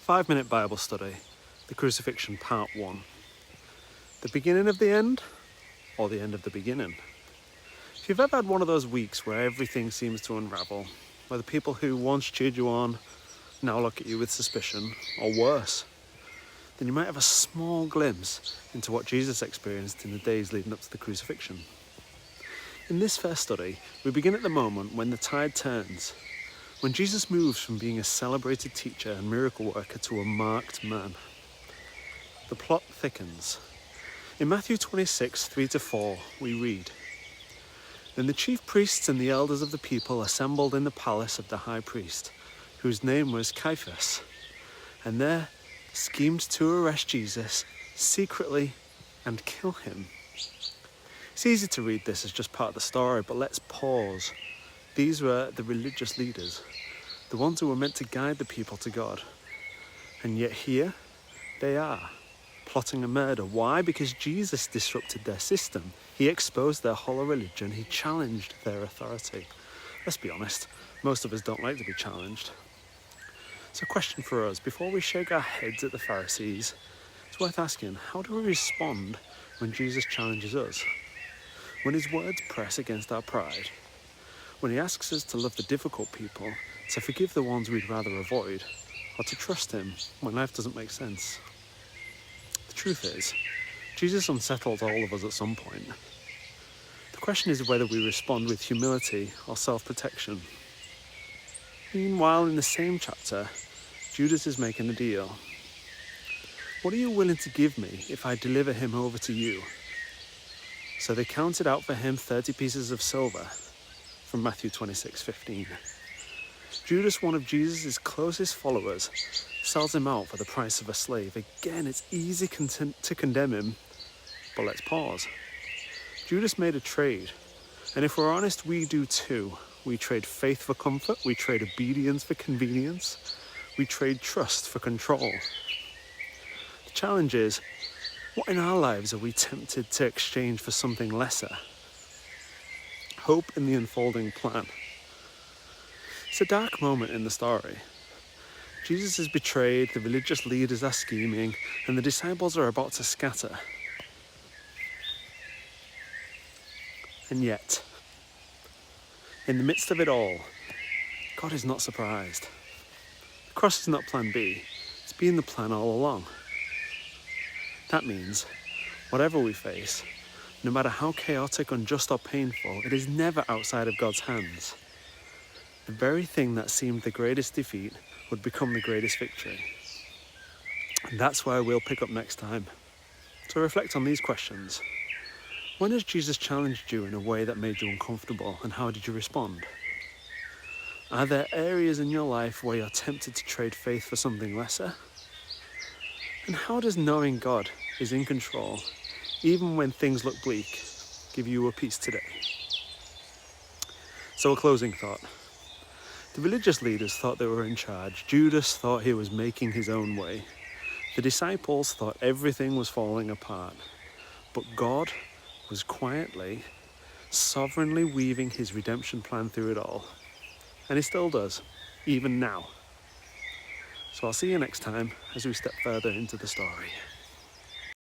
5-minute Bible study, the Crucifixion Part 1. The beginning of the end, or the end of the beginning? If you've ever had one of those weeks where everything seems to unravel, where the people who once cheered you on now look at you with suspicion, or worse, then you might have a small glimpse into what Jesus experienced in the days leading up to the crucifixion. In this first study, we begin at the moment when the tide turns, when Jesus moves from being a celebrated teacher and miracle worker to a marked man. The plot thickens. In Matthew 26, 3-4, we read, "Then the chief priests and the elders of the people assembled in the palace of the high priest, whose name was Caiaphas, and there schemed to arrest Jesus secretly and kill him." It's easy to read this as just part of the story, but let's pause. These were the religious leaders, the ones who were meant to guide the people to God. And yet here they are, plotting a murder. Why? Because Jesus disrupted their system. He exposed their hollow religion. He challenged their authority. Let's be honest, most of us don't like to be challenged. So a question for us, before we shake our heads at the Pharisees, it's worth asking, how do we respond when Jesus challenges us? When his words press against our pride? When he asks us to love the difficult people, to forgive the ones we'd rather avoid, or to trust him when life doesn't make sense? The truth is, Jesus unsettles all of us at some point. The question is whether we respond with humility or self-protection. Meanwhile, in the same chapter, Judas is making a deal. "What are you willing to give me if I deliver him over to you?" So they counted out for him 30 pieces of silver, from Matthew 26:15. Judas, one of Jesus' closest followers, sells him out for the price of a slave. Again, it's easy to condemn him, but let's pause. Judas made a trade, and if we're honest, we do too. We trade faith for comfort, we trade obedience for convenience, we trade trust for control. The challenge is, what in our lives are we tempted to exchange for something lesser? Hope in the unfolding plan. It's a dark moment in the story. Jesus is betrayed, the religious leaders are scheming, and the disciples are about to scatter. And yet, in the midst of it all, God is not surprised. The cross is not plan B, it's been the plan all along. That means, whatever we face, no matter how chaotic, unjust or painful, it is never outside of God's hands. The very thing that seemed the greatest defeat would become the greatest victory. And that's where we'll pick up next time, to reflect on these questions. When has Jesus challenged you in a way that made you uncomfortable, and how did you respond? Are there areas in your life where you're tempted to trade faith for something lesser? And how does knowing God is in control, even when things look bleak, give you a peace today? So a closing thought. The religious leaders thought they were in charge. Judas thought he was making his own way. The disciples thought everything was falling apart. But God was quietly, sovereignly weaving his redemption plan through it all. And he still does, even now. So I'll see you next time as we step further into the story.